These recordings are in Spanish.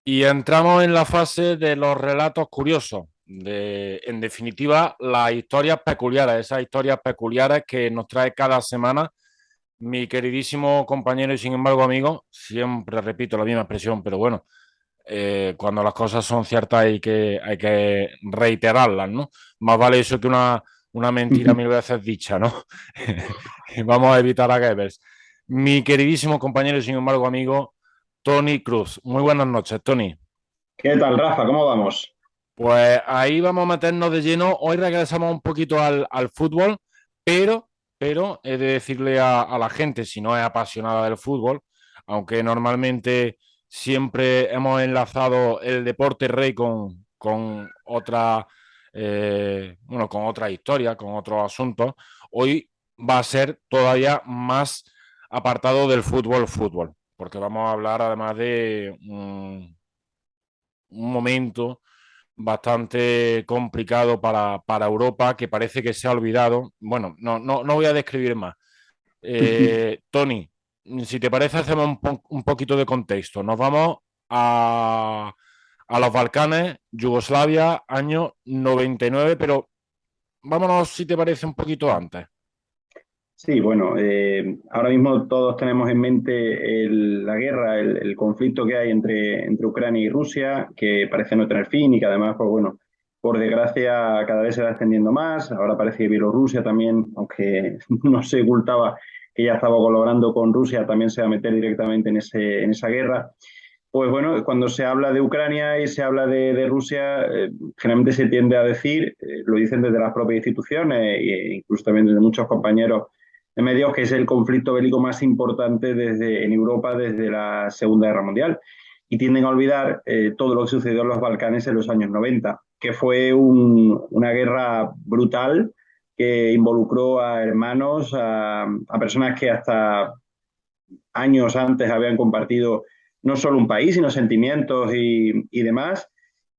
Y entramos en la fase de los relatos curiosos, en definitiva, las historias peculiares, esas historias peculiares que nos trae cada semana mi queridísimo compañero y sin embargo amigo, siempre repito la misma expresión, pero bueno, cuando las cosas son ciertas hay que reiterarlas, ¿no? Más vale eso que una mentira mil veces dicha, ¿no? Vamos a evitar a Goebbels. Mi queridísimo compañero y sin embargo amigo, Tony Cruz. Muy buenas noches, Tony. ¿Qué tal, Rafa? ¿Cómo vamos? Pues ahí vamos a meternos de lleno. Hoy regresamos un poquito al fútbol, pero, pero he de decirle a la gente, si no es apasionada del fútbol, aunque normalmente siempre hemos enlazado el deporte rey con otra, bueno, con otra historia, con otros asuntos, hoy va a ser todavía más apartado del fútbol, porque vamos a hablar además de un momento bastante complicado para Europa, que parece que se ha olvidado. Bueno, no voy a describir más. Tony, si te parece, hacemos un poquito de contexto. Nos vamos a los Balcanes, Yugoslavia, año 99, pero vámonos, si te parece, un poquito antes. Sí, bueno, ahora mismo todos tenemos en mente la guerra, el conflicto que hay entre Ucrania y Rusia, que parece no tener fin y que además, pues bueno, por desgracia cada vez se va extendiendo más. Ahora parece que Bielorrusia también, aunque no se ocultaba que ya estaba colaborando con Rusia, también se va a meter directamente en esa guerra. Pues bueno, cuando se habla de Ucrania y se habla de Rusia, generalmente se tiende a decir, lo dicen desde las propias instituciones e incluso también desde muchos compañeros de medios, que es el conflicto bélico más importante en Europa desde la Segunda Guerra Mundial. Y tienden a olvidar todo lo que sucedió en los Balcanes en los años 90, que fue una guerra brutal que involucró a hermanos, a personas que hasta años antes habían compartido no solo un país, sino sentimientos y demás,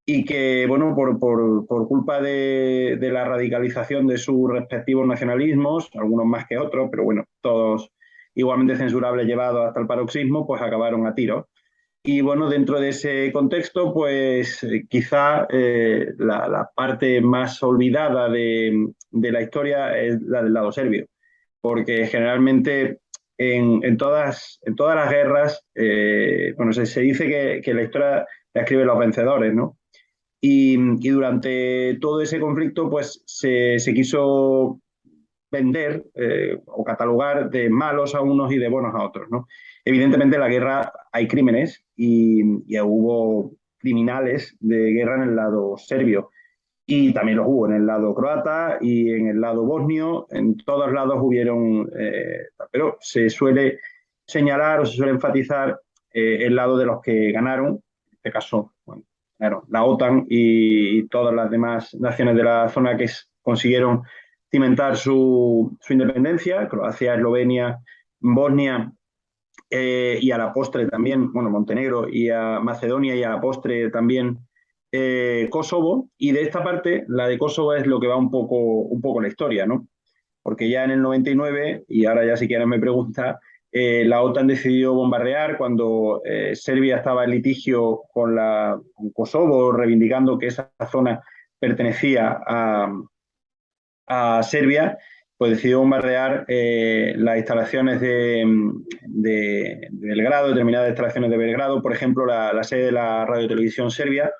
y que, bueno, por culpa de la radicalización de sus respectivos nacionalismos, algunos más que otros, pero bueno, todos igualmente censurables llevados hasta el paroxismo, pues acabaron a tiros. Y bueno, dentro de ese contexto, pues quizá la parte más olvidada de la historia es la del lado serbio, porque generalmente en todas las guerras, bueno, se dice que la historia la escriben los vencedores, ¿no? Y durante todo ese conflicto, pues se quiso vender o catalogar de malos a unos y de buenos a otros, ¿no? Evidentemente en la guerra hay crímenes y hubo criminales de guerra en el lado serbio, y también los hubo en el lado croata y en el lado bosnio, en todos lados hubieron, pero se suele señalar o se suele enfatizar el lado de los que ganaron, en este caso, bueno, claro, la OTAN y todas las demás naciones de la zona que consiguieron cimentar su independencia, Croacia, Eslovenia, Bosnia, y a la postre también, bueno, Montenegro y a Macedonia y a la postre también Kosovo. Y de esta parte, la de Kosovo es lo que va un poco la historia, ¿no? Porque ya en el 99, y ahora ya si quieres me pregunta, la OTAN decidió bombardear cuando Serbia estaba en litigio con Kosovo, reivindicando que esa zona pertenecía a Serbia, pues decidió bombardear las instalaciones de Belgrado, determinadas instalaciones de Belgrado, por ejemplo, la sede de la Radio Televisión Serbia,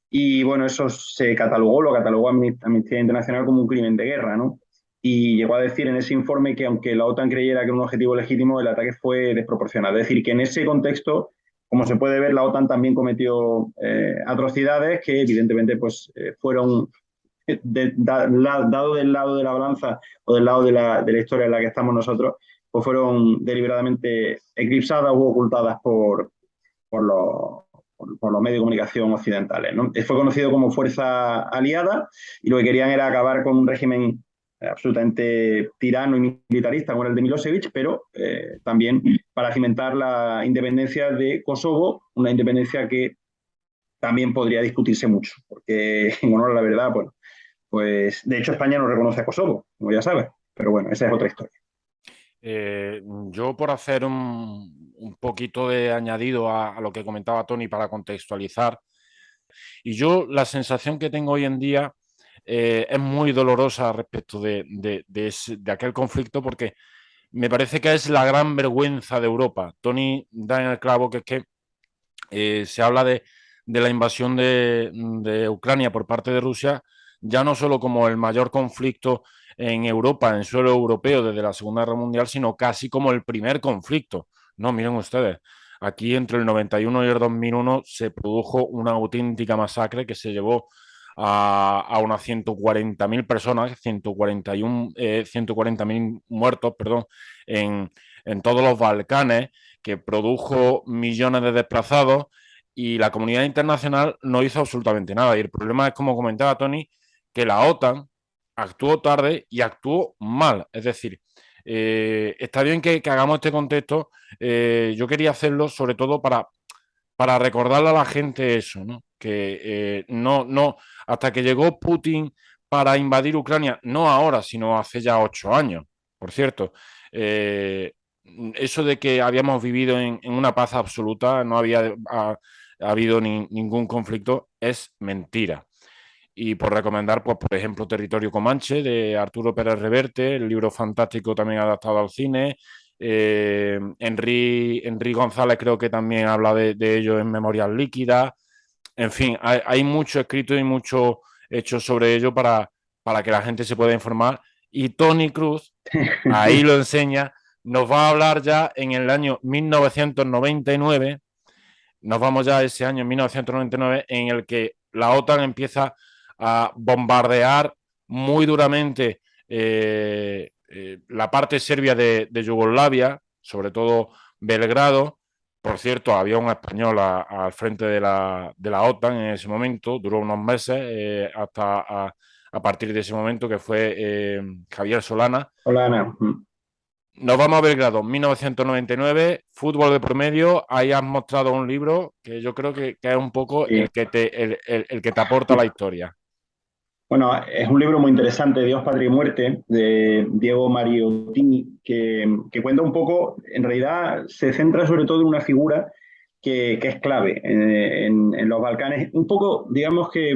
y bueno, eso lo catalogó Amnistía Internacional como un crimen de guerra, ¿no? Y llegó a decir en ese informe que aunque la OTAN creyera que era un objetivo legítimo, el ataque fue desproporcionado. Es decir, que en ese contexto, como se puede ver, la OTAN también cometió atrocidades que evidentemente pues, fueron dado del lado de la balanza o del lado de la historia en la que estamos nosotros, pues fueron deliberadamente eclipsadas u ocultadas por los, por los medios de comunicación occidentales, ¿no? Fue conocido como Fuerza Aliada y lo que querían era acabar con un régimen absolutamente tirano y militarista como era el de Milosevic, pero también para cimentar la independencia de Kosovo, una independencia que también podría discutirse mucho, porque en honor a la verdad, bueno, pues de hecho España no reconoce a Kosovo, como ya sabes, pero bueno, esa es otra historia. Yo por hacer un poquito de añadido a lo que comentaba Tony para contextualizar, y yo la sensación que tengo hoy en día es muy dolorosa respecto de aquel conflicto porque me parece que es la gran vergüenza de Europa. Tony da en el clavo que es que se habla de la invasión de Ucrania por parte de Rusia, ya no solo como el mayor conflicto en Europa, en suelo europeo desde la Segunda Guerra Mundial, sino casi como el primer conflicto. No, miren ustedes, aquí entre el 91 y el 2001 se produjo una auténtica masacre que se llevó a unas 140.000 personas, 140.000 muertos, perdón, en todos los Balcanes, que produjo millones de desplazados y la comunidad internacional no hizo absolutamente nada. Y el problema es, como comentaba Tony, que la OTAN actuó tarde y actuó mal. Es decir, está bien que hagamos este contexto. Yo quería hacerlo sobre todo para recordarle a la gente eso, ¿no? Que no, hasta que llegó Putin para invadir Ucrania, no ahora, sino hace ya 8 años, por cierto. Eh, Eso de que habíamos vivido en una paz absoluta, no había habido ningún conflicto, es mentira. Y por recomendar, pues, por ejemplo, Territorio Comanche de Arturo Pérez Reverte, el libro fantástico también adaptado al cine. Henry González creo que también habla de ello en Memorias Líquidas. En fin, hay mucho escrito y mucho hecho sobre ello para que la gente se pueda informar. Y Tony Cruz, ahí lo enseña, nos va a hablar ya en el año 1999, nos vamos ya a ese año 1999, en el que la OTAN empieza a bombardear muy duramente la parte serbia de Yugoslavia, sobre todo Belgrado. Por cierto, había un español al frente de la OTAN en ese momento, duró unos meses, hasta a partir de ese momento, que fue Javier Solana. Hola, Ana. Nos vamos a Belgrado, 1999, fútbol de promedio. Ahí has mostrado un libro que yo creo que es un poco Sí. el que te aporta la historia. Bueno, es un libro muy interesante, Dios, Patria y Muerte, de Diego Mariottini, que cuenta un poco, en realidad se centra sobre todo en una figura que es clave en los Balcanes. Un poco, digamos que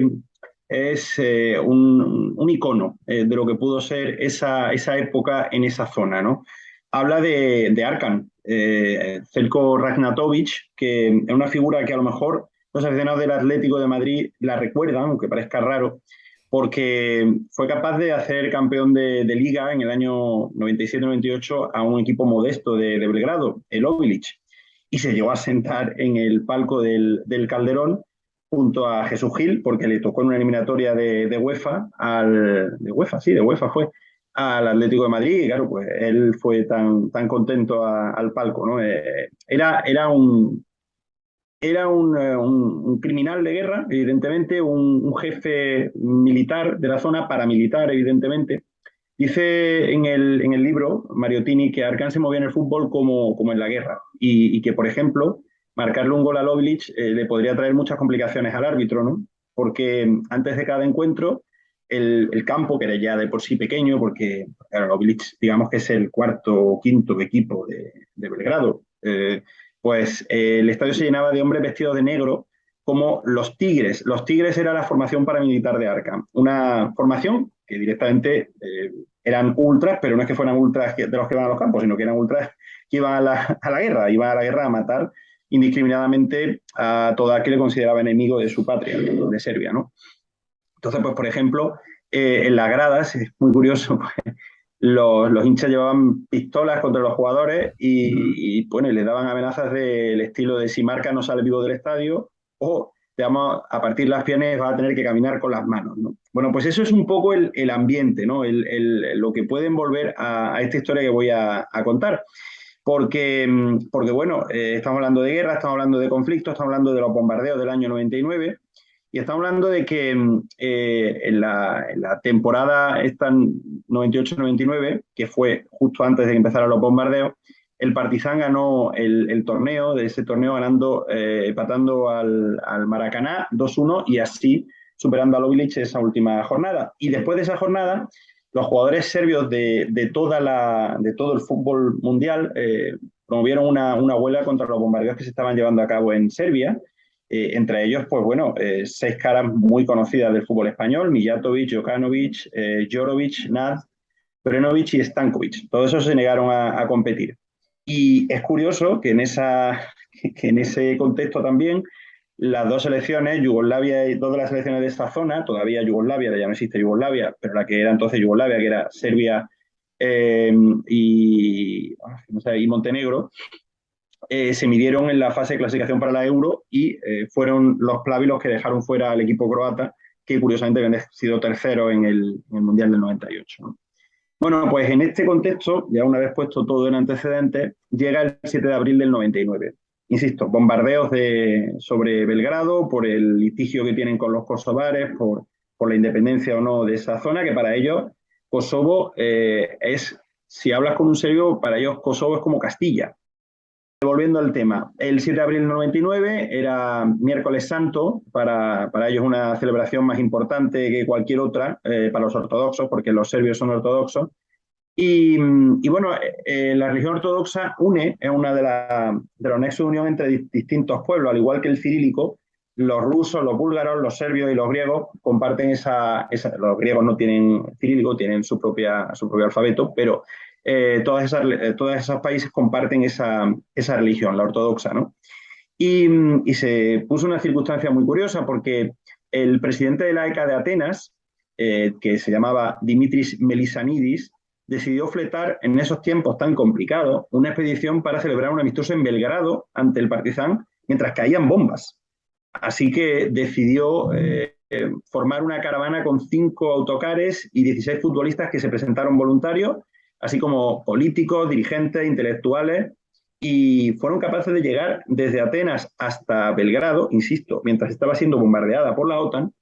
es un icono de lo que pudo ser esa época en esa zona, ¿no? Habla de Arkan, Zeljko Ragnatovic, que es una figura que a lo mejor los aficionados del Atlético de Madrid la recuerdan, aunque parezca raro, porque fue capaz de hacer campeón de liga en el año 97-98 a un equipo modesto de Belgrado, el Obilic, y se llegó a sentar en el palco del Calderón junto a Jesús Gil, porque le tocó en una eliminatoria de UEFA, de UEFA fue, al Atlético de Madrid, y claro, pues él fue tan contento al palco, ¿no? Era un criminal de guerra, evidentemente, un jefe militar de la zona, paramilitar, evidentemente. Dice en el libro Mariottini que Arkan se movía en el fútbol como en la guerra y que, por ejemplo, marcarle un gol a Obilic le podría traer muchas complicaciones al árbitro, ¿no? Porque antes de cada encuentro, el campo, que era ya de por sí pequeño, porque claro, Obilic, digamos que es el cuarto o quinto equipo de Belgrado, pues el estadio se llenaba de hombres vestidos de negro como los Tigres. Los Tigres era la formación paramilitar de Arkham, una formación que directamente eran ultras, pero no es que fueran ultras de los que van a los campos, sino que eran ultras que iban a la guerra, iban a la guerra a matar indiscriminadamente a todo aquel que consideraba enemigo de su patria, de Serbia, ¿no? Entonces, pues, por ejemplo, en las gradas, es muy curioso, pues, los hinchas llevaban pistolas contra los jugadores bueno, y les daban amenazas del estilo de si marca no sale vivo del estadio o te vamos a partir las piernas, vas a tener que caminar con las manos, ¿no? Bueno, pues eso es un poco el ambiente, ¿no? Lo que puede envolver a esta historia que voy a contar. Porque bueno, estamos hablando de guerra, estamos hablando de conflictos, estamos hablando de los bombardeos del año 99 y estamos hablando de que en la temporada esta 98-99, que fue justo antes de que empezaran los bombardeos, el Partizan ganó el torneo, de ese torneo ganando, empatando al Maracaná 2-1 y así superando al Obilic esa última jornada. Y después de esa jornada los jugadores serbios de todo el fútbol mundial promovieron una huelga contra los bombardeos que se estaban llevando a cabo en Serbia. Entre ellos, pues bueno, 6 caras muy conocidas del fútbol español: Mijatovic, Jokanovic, Jorovic, Nad, Brenovic y Stankovic. Todos esos se negaron a competir. Y es curioso que en ese contexto también las dos selecciones, Yugoslavia y todas las selecciones de esta zona, todavía Yugoslavia, ya no existe Yugoslavia, pero la que era entonces Yugoslavia, que era Serbia eh, y, no sé, y Montenegro, se midieron en la fase de clasificación para la Euro y fueron los plávilos que dejaron fuera al equipo croata, que curiosamente habían sido tercero en el Mundial del 98, ¿no? Bueno, pues en este contexto, ya una vez puesto todo en antecedentes, llega el 7 de abril del 99. Insisto, bombardeos sobre Belgrado por el litigio que tienen con los kosovares, por la independencia o no de esa zona, que para ellos Kosovo si hablas con un serbio, para ellos Kosovo es como Castilla. Volviendo al tema, el 7 de abril del 99 era miércoles santo, para ellos una celebración más importante que cualquier otra, para los ortodoxos, porque los serbios son ortodoxos. Y bueno, la religión ortodoxa es una de los nexos de unión entre distintos pueblos, al igual que el cirílico. Los rusos, los búlgaros, los serbios y los griegos comparten los griegos no tienen cirílico, tienen su propio alfabeto, pero todos esos países comparten esa religión, la ortodoxa, ¿no? Y se puso una circunstancia muy curiosa porque el presidente de la ECA de Atenas, que se llamaba Dimitris Melissanidis, decidió fletar en esos tiempos tan complicados una expedición para celebrar un amistoso en Belgrado ante el Partizan mientras caían bombas. Así que decidió formar una caravana con 5 autocares y 16 futbolistas que se presentaron voluntarios, así como políticos, dirigentes, intelectuales, y fueron capaces de llegar desde Atenas hasta Belgrado, insisto, mientras estaba siendo bombardeada por la OTAN,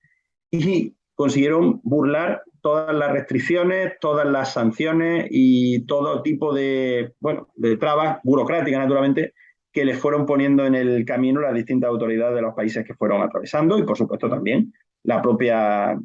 y consiguieron burlar todas las restricciones, todas las sanciones y todo tipo de trabas burocráticas, naturalmente, que les fueron poniendo en el camino las distintas autoridades de los países que fueron atravesando y, por supuesto, también la propia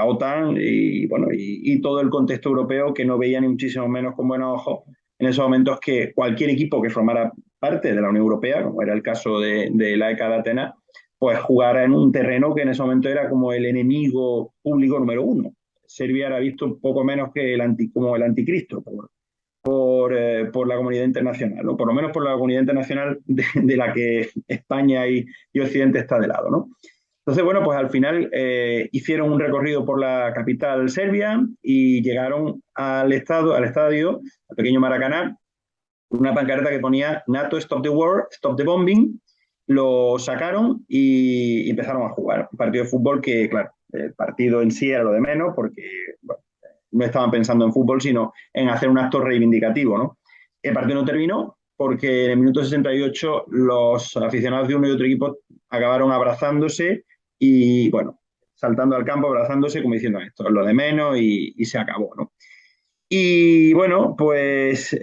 OTAN y todo el contexto europeo, que no veía ni muchísimo menos con buenos ojos en esos momentos que cualquier equipo que formara parte de la Unión Europea, como era el caso de la ECA de Atenas, pues jugara en un terreno que en ese momento era como el enemigo público número uno. Serbia era visto un poco menos que como el anticristo por la comunidad internacional, ¿no? Por lo menos por la comunidad internacional de la que España y Occidente está de lado, ¿no? Entonces, bueno, pues al final hicieron un recorrido por la capital serbia y llegaron al estadio, al pequeño Maracaná, una pancarta que ponía NATO, Stop the War, Stop the Bombing. Lo sacaron y empezaron a jugar. Un partido de fútbol que, claro, el partido en sí era lo de menos porque bueno, no estaban pensando en fútbol, sino en hacer un acto reivindicativo, ¿no? El partido no terminó porque en el minuto 68 los aficionados de uno y otro equipo acabaron abrazándose y, bueno, saltando al campo, abrazándose, como diciendo esto es lo de menos y se acabó, ¿no? Y bueno, pues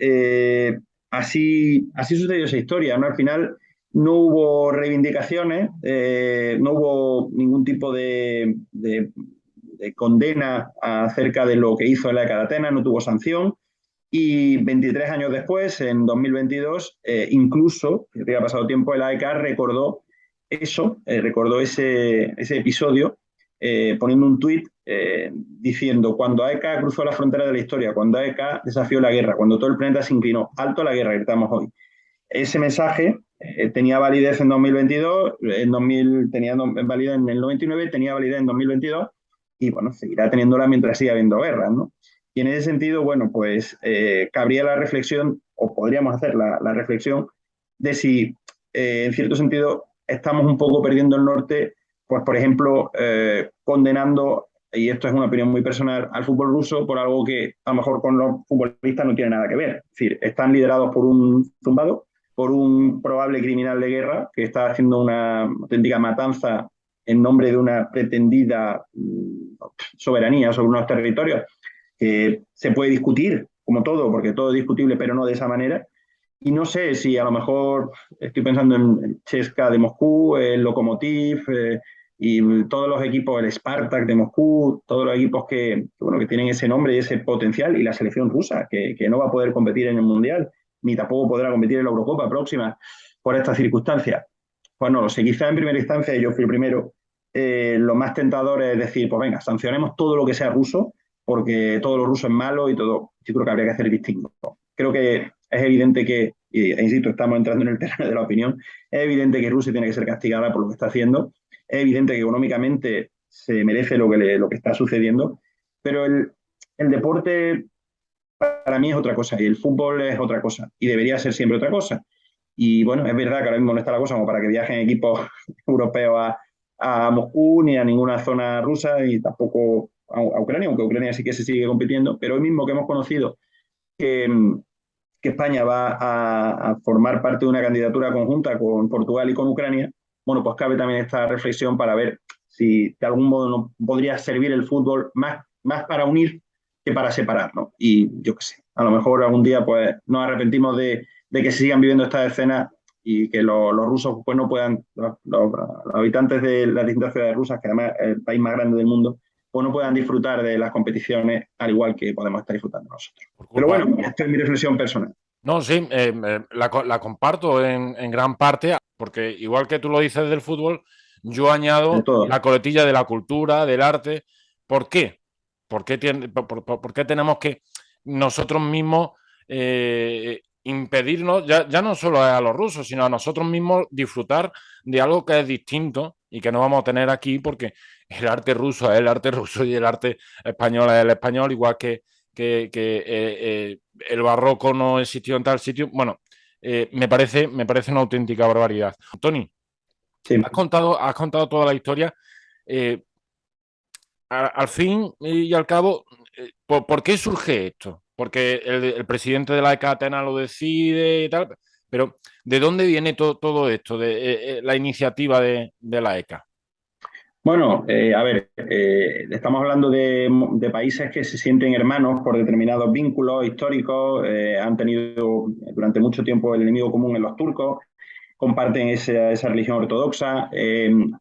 así sucedió esa historia, ¿no? Al final no hubo reivindicaciones, no hubo ningún tipo de condena acerca de lo que hizo la ECA de Atenas, no tuvo sanción. Y 23 años después, en 2022, incluso, que había pasado tiempo, la ECA recordó recordó ese episodio poniendo un tuit diciendo: cuando AECA cruzó la frontera de la historia, cuando AECA desafió la guerra, cuando todo el planeta se inclinó, alto a la guerra, gritamos hoy. Ese mensaje tenía validez en 2022, tenía validez en el 99, tenía validez en 2022 y, bueno, seguirá teniéndola mientras siga habiendo guerras, ¿no? Y en ese sentido, bueno, pues cabría la reflexión, o podríamos hacer la reflexión, de si, en cierto sentido, estamos un poco perdiendo el norte, pues, por ejemplo, condenando, y esto es una opinión muy personal, al fútbol ruso por algo que a lo mejor con los futbolistas no tiene nada que ver. Es decir, están liderados por un zumbado, por un probable criminal de guerra que está haciendo una auténtica matanza en nombre de una pretendida soberanía sobre unos territorios que se puede discutir, como todo, porque todo es discutible, pero no de esa manera. Y no sé si a lo mejor estoy pensando en CSKA de Moscú, el Lokomotiv, y todos los equipos, el Spartak de Moscú, todos los equipos bueno, que tienen ese nombre y ese potencial, y la selección rusa, que no va a poder competir en el Mundial, ni tampoco podrá competir en la Eurocopa próxima por estas circunstancias. Pues no lo sé, quizá en primera instancia, yo fui el primero, lo más tentador es decir, pues venga, sancionemos todo lo que sea ruso, porque todo lo ruso es malo y todo, yo creo que habría que hacer distinto. Creo que es evidente e insisto, estamos entrando en el terreno de la opinión, es evidente que Rusia tiene que ser castigada por lo que está haciendo, es evidente que económicamente se merece lo que está sucediendo, pero el deporte para mí es otra cosa y el fútbol es otra cosa y debería ser siempre otra cosa. Y bueno, es verdad que ahora mismo no está la cosa como para que viajen equipos europeos a Moscú ni a ninguna zona rusa y tampoco a Ucrania, aunque Ucrania sí que se sigue compitiendo, pero hoy mismo que hemos conocido que, que España va a formar parte de una candidatura conjunta con Portugal y con Ucrania, bueno, pues cabe también esta reflexión para ver si de algún modo no podría servir el fútbol más para unir que para separar, ¿no? Y yo qué sé, a lo mejor algún día pues nos arrepentimos de que se sigan viviendo estas escenas y que los rusos pues no puedan, los habitantes de las distintas ciudades rusas, que además es el país más grande del mundo, pues no puedan disfrutar de las competiciones al igual que podemos estar disfrutando nosotros. Por Pero culpa. bueno, esta es mi reflexión personal. No, sí, la comparto en gran parte, porque igual que tú lo dices del fútbol, yo De añado todo. la coletilla de la cultura, del arte. ¿Por qué? ¿Por qué tenemos que nosotros mismos impedirnos, ya no solo a los rusos, sino a nosotros mismos disfrutar de algo que es distinto y que no vamos a tener aquí porque el arte ruso es el arte ruso y el arte español es el español, igual que el barroco no existió en tal sitio? Bueno, me parece una auténtica barbaridad. Tony, Sí. has contado toda la historia. Eh, al fin y al cabo, ¿por qué surge esto? Porque el presidente de la ECA Atenas lo decide y tal, pero ¿de dónde viene todo esto, de la iniciativa de la ECA? Bueno, a ver, estamos hablando de países que se sienten hermanos por determinados vínculos históricos, han tenido durante mucho tiempo el enemigo común en los turcos, comparten esa religión ortodoxa.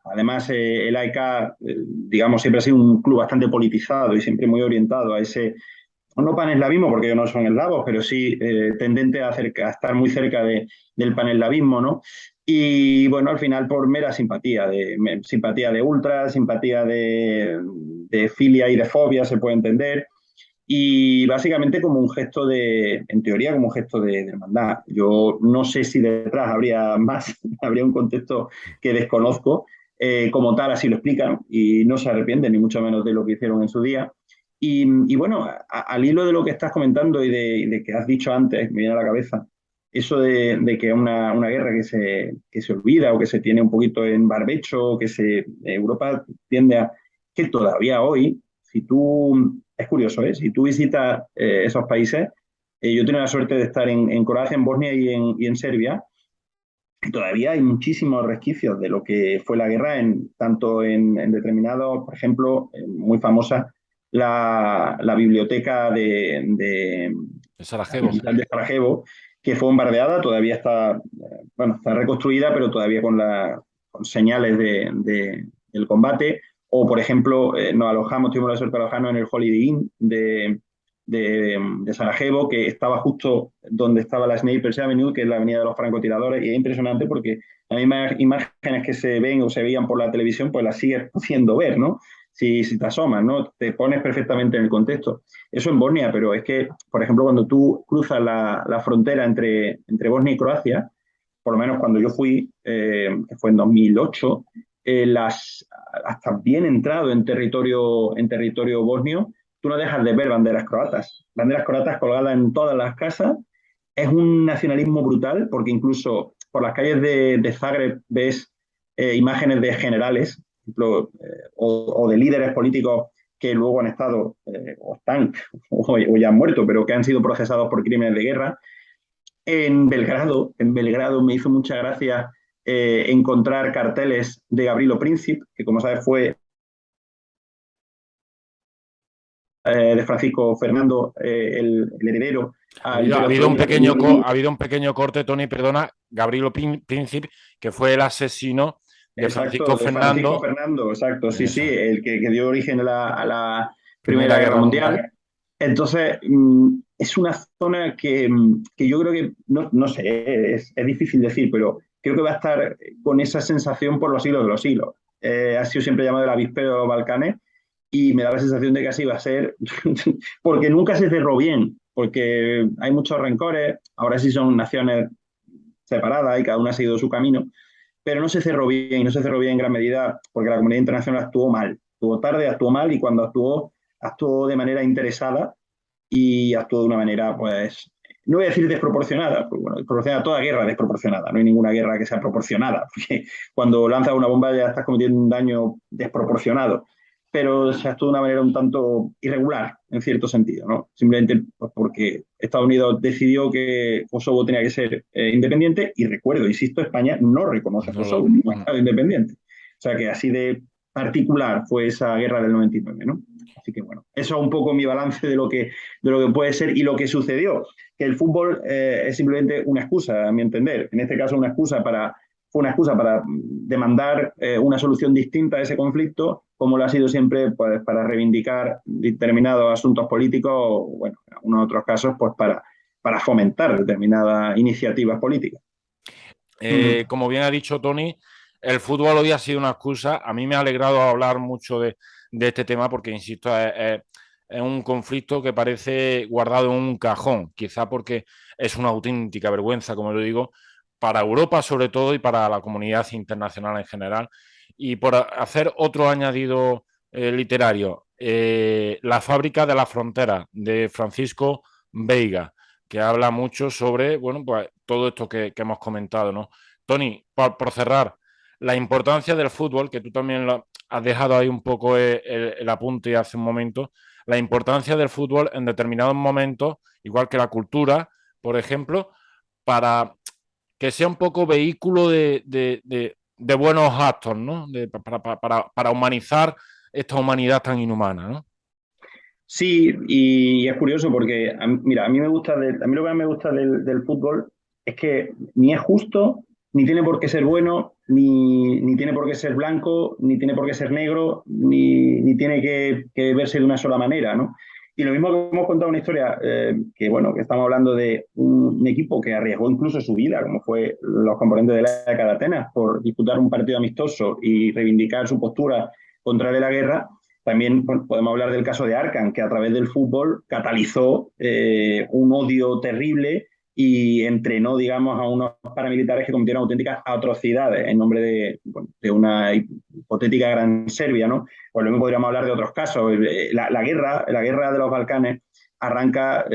Además, el AEK, digamos, siempre ha sido un club bastante politizado y siempre muy orientado a ese, no paneslavismo, porque ellos no son eslavos, pero sí tendente a estar muy cerca del paneslavismo, ¿no? Y bueno, al final por mera simpatía de ultras, simpatía de filia y de fobia, se puede entender, y básicamente como un gesto en teoría, como un gesto de hermandad. Yo no sé si detrás habría más, habría un contexto que desconozco, como tal así lo explican y no se arrepienten ni mucho menos de lo que hicieron en su día. Y bueno, al hilo de lo que estás comentando y de que has dicho antes, me viene a la cabeza, eso de que una guerra que se olvida o que se tiene un poquito en barbecho, Europa tiende a que todavía hoy, si tú es curioso, ¿eh? Si tú visitas esos países, yo he tenido la suerte de estar en Croacia, en Bosnia y en Serbia, y todavía hay muchísimos resquicios de lo que fue la guerra, tanto en determinados, por ejemplo, muy famosa, la biblioteca De la Sarajevo. digital de Sarajevo, que fue bombardeada, todavía está, bueno, está reconstruida, pero todavía con señales del combate. O, por ejemplo, nos alojamos, tuvimos la suerte de alojarnos en el Holiday Inn de Sarajevo, que estaba justo donde estaba la Snipers Avenue, que es la avenida de los francotiradores, y es impresionante porque las mismas imágenes que se ven o se veían por la televisión, pues las sigues pudiendo ver, ¿no? Si te asomas, ¿no? Te pones perfectamente en el contexto. Eso en Bosnia, pero es que, por ejemplo, cuando tú cruzas la frontera entre Bosnia y Croacia, por lo menos cuando yo fui, que fue en 2008, hasta bien entrado en territorio bosnio, tú no dejas de ver banderas croatas colgadas en todas las casas. Es un nacionalismo brutal, porque incluso por las calles de Zagreb ves imágenes de generales, ejemplo, o de líderes políticos que luego han estado, o están, o ya han muerto, pero que han sido procesados por crímenes de guerra. En Belgrado me hizo mucha gracia encontrar carteles de Gavrilo Princip, que como sabes fue de Francisco Fernando, el heredero al Ha Imperio habido Austrohúngaro. ha habido un pequeño corte, Tony, perdona, Gabrielo Príncipe, que fue el asesino de Francisco exacto, de Francisco Fernando. Fernando, exacto, sí, sí, Eso, el que dio origen a la Primera Primera Guerra Guerra Mundial. Mundial. Entonces, es una zona que yo creo que, no, no sé, es difícil decir, pero creo que va a estar con esa sensación por los siglos de los siglos. Ha sido siempre llamado el avispero de los Balcanes y me da la sensación de que así va a ser, porque nunca se cerró bien, porque hay muchos rencores, ahora sí son naciones separadas y cada una ha seguido su camino, pero no se cerró bien y no se cerró bien en gran medida porque la comunidad internacional actuó mal, actuó tarde, actuó mal y cuando actuó, actuó de manera interesada y actuó de una manera, pues, no voy a decir desproporcionada, porque bueno, desproporcionada, toda guerra es desproporcionada, no hay ninguna guerra que sea proporcionada, porque cuando lanzas una bomba ya estás cometiendo un daño desproporcionado, pero se actuó de una manera un tanto irregular, en cierto sentido, ¿no? Simplemente pues, porque Estados Unidos decidió que Kosovo tenía que ser independiente y recuerdo, insisto, España no reconoce a No Kosovo como Estado independiente. O sea que así de particular fue esa guerra del 99, ¿no? Así que bueno, eso es un poco mi balance de lo que puede ser y lo que sucedió. Que el fútbol es simplemente una excusa, a mi entender. En este caso, fue una excusa para demandar una solución distinta a ese conflicto, como lo ha sido siempre pues, para reivindicar determinados asuntos políticos, o, bueno, en algunos otros casos, pues para fomentar determinadas iniciativas políticas. Como bien ha dicho Tony, el fútbol hoy ha sido una excusa. A mí me ha alegrado hablar mucho de este tema porque, insisto, es un conflicto que parece guardado en un cajón, quizá porque es una auténtica vergüenza, como lo digo, para Europa sobre todo y para la comunidad internacional en general. Y por hacer otro añadido literario, La fábrica de la frontera de Francisco Veiga, que habla mucho sobre, bueno, pues todo esto que hemos comentado, ¿no? Tony, por cerrar, la importancia del fútbol, que tú también lo has dejado ahí un poco el apunte hace un momento, la importancia del fútbol en determinados momentos, igual que la cultura, por ejemplo, para que sea un poco vehículo de buenos actos, ¿no? Para humanizar esta humanidad tan inhumana, ¿no? Sí, y es curioso porque, mira, a mí a mí lo que más me gusta del fútbol es que ni es justo, ni tiene por qué ser bueno, ni tiene por qué ser blanco, ni tiene por qué ser negro, ni tiene que verse de una sola manera, ¿no? Y lo mismo que hemos contado una historia, que bueno, que estamos hablando de un equipo que arriesgó incluso su vida, como fue los componentes de la ECA de Atenas, por disputar un partido amistoso y reivindicar su postura contraria a la guerra. También bueno, podemos hablar del caso de Arkan, que a través del fútbol catalizó un odio terrible y entrenó, digamos, a unos paramilitares que cometieron auténticas atrocidades en nombre bueno, de una hipotética gran Serbia, ¿no? Pues lo mismo podríamos hablar de otros casos. La guerra de los Balcanes arranca,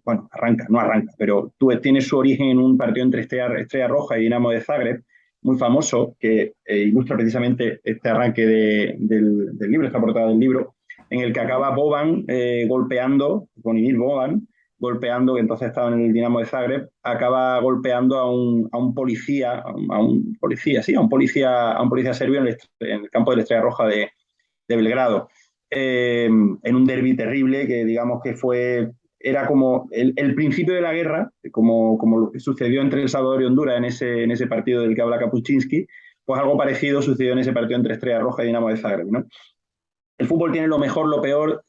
bueno, arranca, no arranca, pero tú tienes su origen en un partido entre Estrella Roja y Dinamo de Zagreb, muy famoso que ilustra precisamente este arranque del libro, esta portada del libro, en el que acaba Boban golpeando, con Emil Boban, golpeando, que entonces estaba en el Dinamo de Zagreb, acaba golpeando a un policía, a un policía serbio en el campo de la Estrella Roja de Belgrado, en un derbi terrible que digamos que era como el principio de la guerra, como lo que sucedió entre El Salvador y Honduras en ese partido del que habla Kapuscinski, pues algo parecido sucedió en ese partido entre Estrella Roja y Dinamo de Zagreb, ¿no? El fútbol tiene lo mejor, lo peor,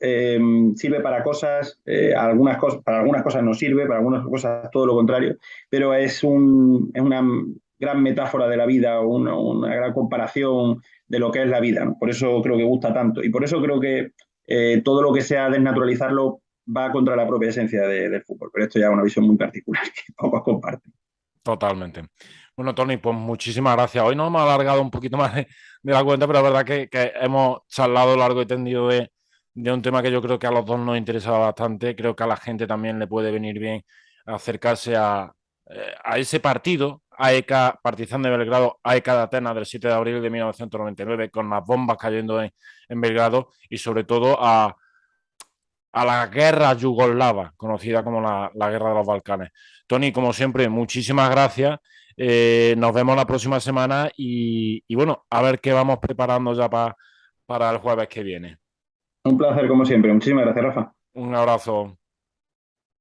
sirve para cosas, para algunas cosas no sirve, para algunas cosas todo lo contrario, pero es una gran metáfora de la vida, una gran comparación de lo que es la vida, ¿no? Por eso creo que gusta tanto y por eso creo que todo lo que sea desnaturalizarlo va contra la propia esencia del fútbol, pero esto ya es una visión muy particular que pocos comparten. Totalmente. Bueno, Tony, pues muchísimas gracias. Hoy nos hemos alargado un poquito más de la cuenta, pero la verdad que hemos charlado largo y tendido de un tema que yo creo que a los dos nos interesaba bastante. Creo que a la gente también le puede venir bien acercarse a ese partido, AEK, Partizan de Belgrado, AEK de Atenas del 7 de abril de 1999, con las bombas cayendo en Belgrado y sobre todo a la guerra yugoslava, conocida como la guerra de los Balcanes. Tony, como siempre, muchísimas gracias. Nos vemos la próxima semana y bueno, a ver qué vamos preparando ya para el jueves que viene. Un placer como siempre. Muchísimas gracias, Rafa. Un abrazo.